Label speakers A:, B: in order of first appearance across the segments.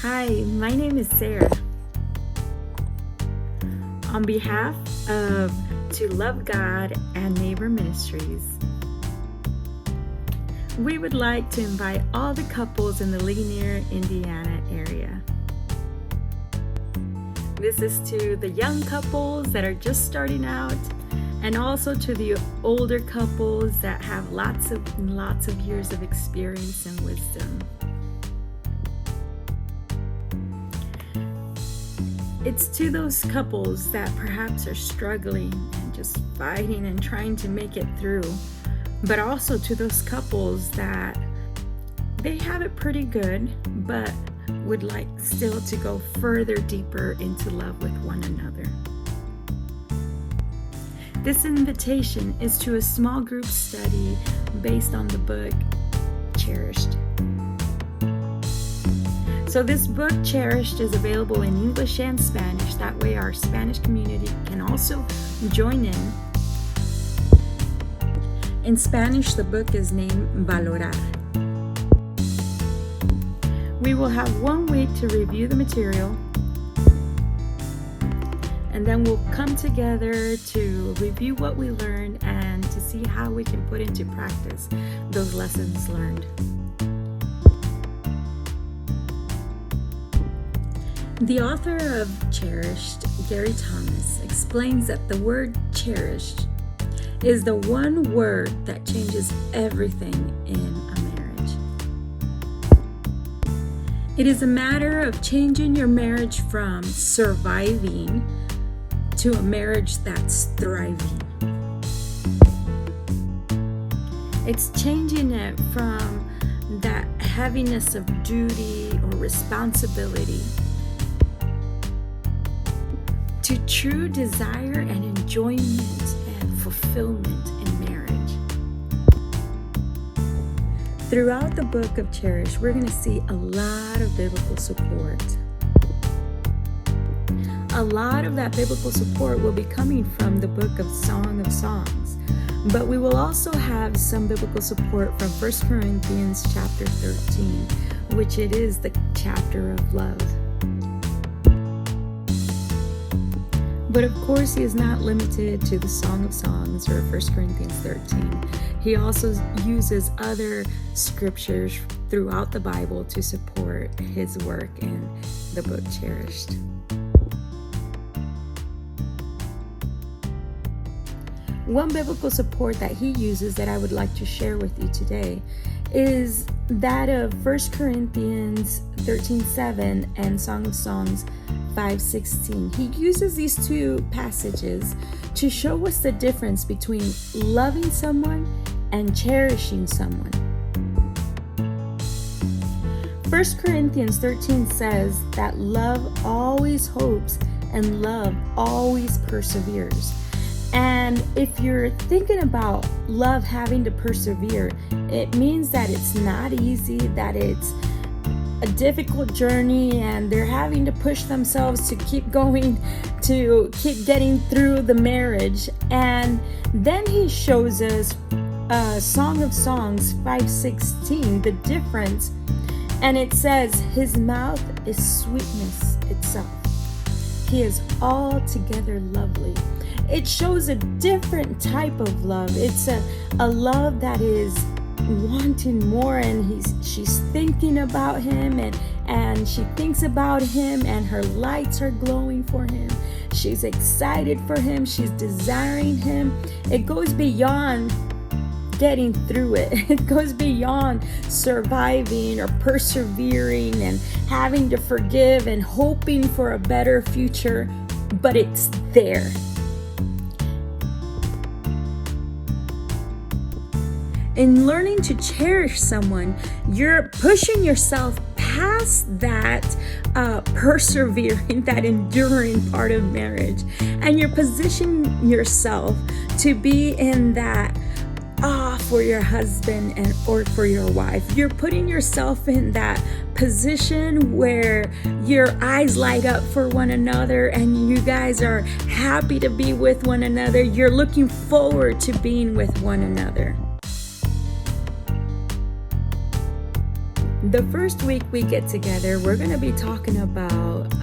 A: Hi, my name is Sarah. On behalf of To Love God and Neighbor Ministries, we would like to invite all the couples in the Ligonier, Indiana area. This is to the young couples that are just starting out, and also to the older couples that have lots of years of experience and wisdom. It's to those couples that perhaps are struggling and just fighting and trying to make it through, but also to those couples that they have it pretty good, but would like still to go further deeper into love with one another. This invitation is to a small group study based on the book Cherished. So this book, Cherished, is available in English and Spanish. That way our Spanish community can also join in. In Spanish, the book is named Valorar. We will have 1 week to review the material, and then we'll come together to review what we learned and to see how we can put into practice those lessons learned. The author of Cherished, Gary Thomas, explains that the word cherished is the one word that changes everything in a marriage. It is a matter of changing your marriage from surviving to a marriage that's thriving. It's changing it from that heaviness of duty or responsibility to true desire and enjoyment and fulfillment in marriage. Throughout the book of Cherish, we're going to see a lot of biblical support. A lot of that biblical support will be coming from the book of Song of Songs, but we will also have some biblical support from 1 Corinthians chapter 13, which it is the chapter of love. But of course, he is not limited to the Song of Songs or 1 Corinthians 13. He also uses other scriptures throughout the Bible to support his work in the book Cherished. One biblical support that he uses that I would like to share with you today is that of 1 Corinthians 13:7 and Song of Songs 5:16. He uses these two passages to show us the difference between loving someone and cherishing someone. 1 Corinthians 13 says that love always hopes and love always perseveres. And if you're thinking about love having to persevere, it means that it's not easy, that it's a difficult journey, and they're having to push themselves to keep going, to keep getting through the marriage. And then he shows us Song of Songs 5:16, the difference. And it says, his mouth is sweetness itself. He is altogether lovely. It shows a different type of love. It's a love that is wanting more, and she's thinking about him, and she thinks about him, and her lights are glowing for him. She's excited for him. She's desiring him. It goes beyond getting through it. It goes beyond surviving or persevering and having to forgive and hoping for a better future, but it's there. In learning to cherish someone, you're pushing yourself past that persevering, that enduring part of marriage, and you're positioning yourself to be in that awe for your husband and or for your wife. You're putting yourself in that position where your eyes light up for one another and you guys are happy to be with one another. You're looking forward to being with one another. the first week we get together, we're going to be talking about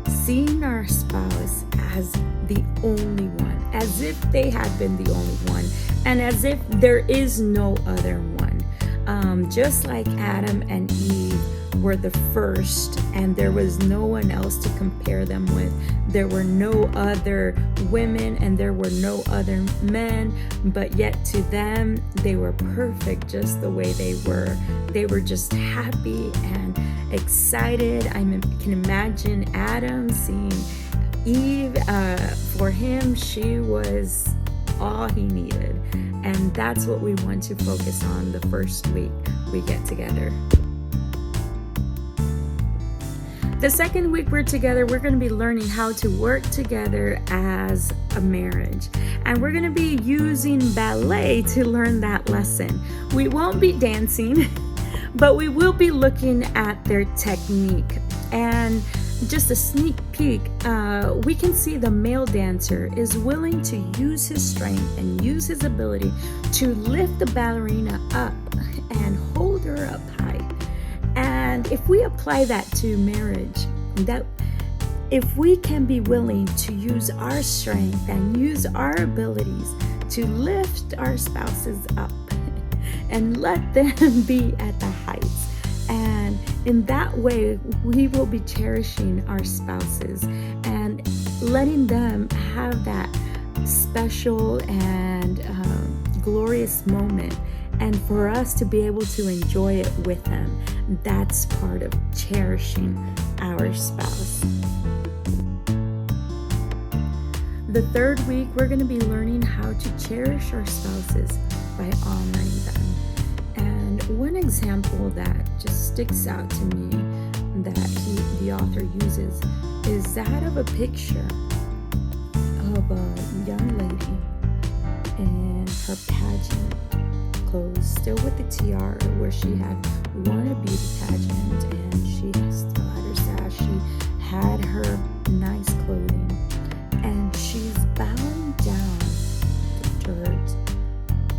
A: seeing our spouse as the only one, as if they had been the only one, and as if there is no other one. Just like Adam and Eve were the first, and there was no one else to compare them with. There were no other women and there were no other men, but yet to them, they were perfect just the way they were. They were just happy and excited. I can imagine Adam seeing Eve. For him, she was all he needed. And that's what we want to focus on the first week we get together. The second week we're together, we're going to be learning how to work together as a marriage. And we're going to be using ballet to learn that lesson. We won't be dancing, but we will be looking at their technique. And just a sneak peek, we can see the male dancer is willing to use his strength and use his ability to lift the ballerina up and hold her up high. And if we apply that to marriage, that if we can be willing to use our strength and use our abilities to lift our spouses up and let them be at the heights, and in that way we will be cherishing our spouses and letting them have that special and glorious moment, and for us to be able to enjoy it with them. That's part of cherishing our spouse. The third week, we're going to be learning how to cherish our spouses by honoring them. And one example that just sticks out to me that the author uses is that of a picture of a young lady in her pageant clothes, still with the tiara, where she had won a beauty pageant and she still had her sash, she had her nice clothing, and she's bowing down the dirt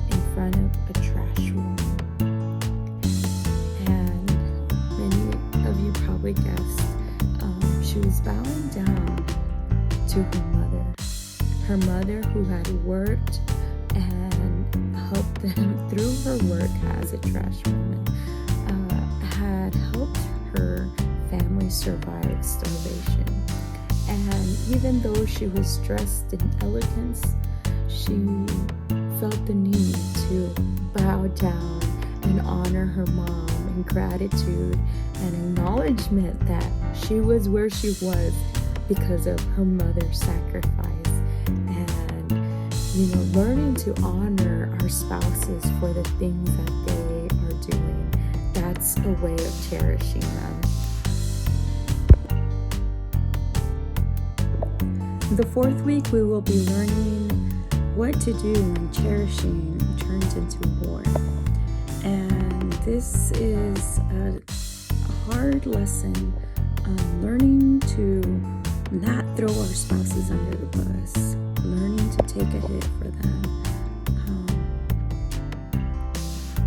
A: in front of a trash woman. And many of you probably guessed, she was bowing down to her mother who had worked and helped them through her work as a trash woman, had helped her family survive starvation. And even though she was dressed in elegance, she felt the need to bow down and honor her mom in gratitude and acknowledgement that she was where she was because of her mother's sacrifice. And learning to honor our spouses for the things that they are doing, that's a way of cherishing them. The fourth week, we will be learning what to do when cherishing turns into war. And this is a hard lesson on learning to not throw our spouses under the bus, learning to take a hit for them,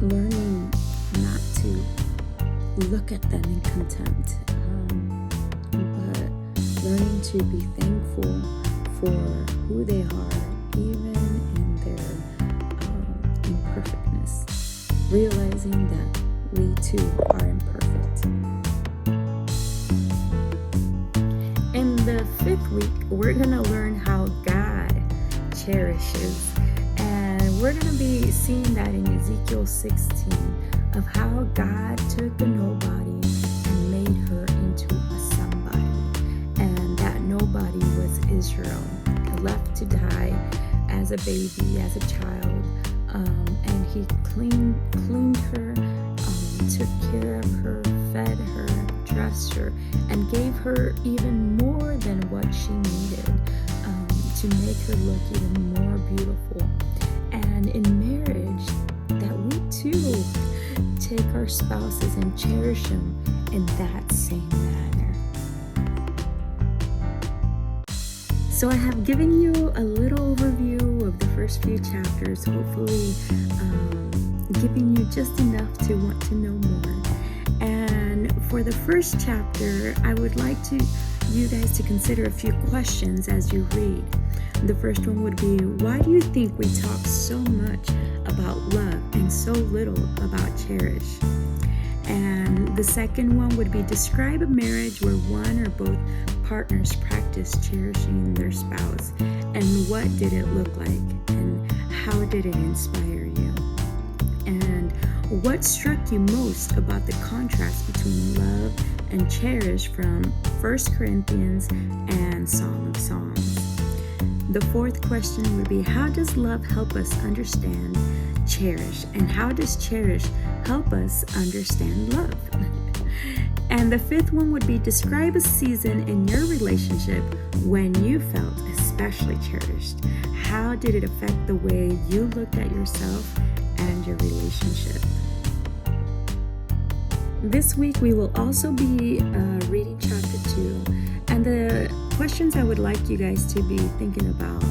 A: learning not to look at them in contempt, but learning to be thankful for who they are, even in their imperfectness, realizing that we too are imperfect. In the fifth week, we're going to learn how God cherishes. And we're going to be seeing that in Ezekiel 16 of how God took a nobody and made her into a somebody. And that nobody was Israel, left to die as a baby, as a child. And he cleaned her, took care of her, fed her, dressed her, and gave her even more than what she needed to make her look even more beautiful. And in marriage, that we too take our spouses and cherish them in that same manner. So I have given you a little overview of the first few chapters, hopefully giving you just enough to want to know more. And for the first chapter, I would like you guys to consider a few questions as you read. The first one would be, why do you think we talk so much about love and so little about cherish? And the second one would be, describe a marriage where one or both partners practice cherishing their spouse. And what did it look like? And how did it inspire you? And what struck you most about the contrast between love and cherish from 1 Corinthians and Song of Songs? The fourth question would be, how does love help us understand cherish? And how does cherish help us understand love? And the fifth one would be, describe a season in your relationship when you felt especially cherished. How did it affect the way you looked at yourself and your relationship? This week we will also be reading chapter 2, and the questions I would like you guys to be thinking about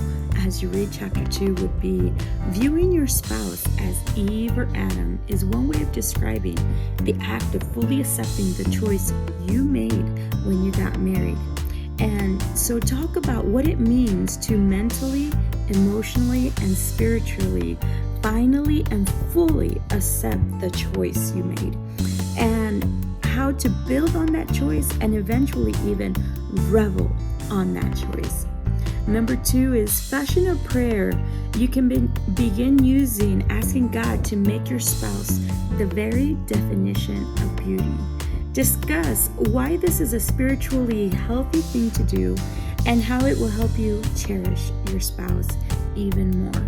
A: as you read chapter 2 would be, viewing your spouse as Eve or Adam is one way of describing the act of fully accepting the choice you made when you got married. And so talk about what it means to mentally, emotionally, and spiritually finally and fully accept the choice you made, and how to build on that choice and eventually even revel on that choice. Number 2 is fashion a prayer you can begin using, asking God to make your spouse the very definition of beauty. Discuss why this is a spiritually healthy thing to do and how it will help you cherish your spouse even more.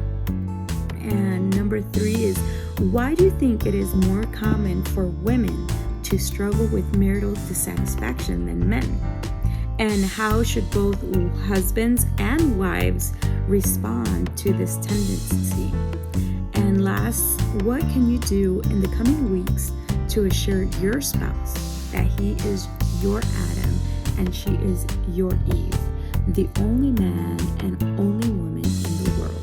A: And number 3 is, why do you think it is more common for women to struggle with marital dissatisfaction than men? And how should both husbands and wives respond to this tendency? And last, what can you do in the coming weeks to assure your spouse that he is your Adam and she is your Eve, the only man and only woman in the world?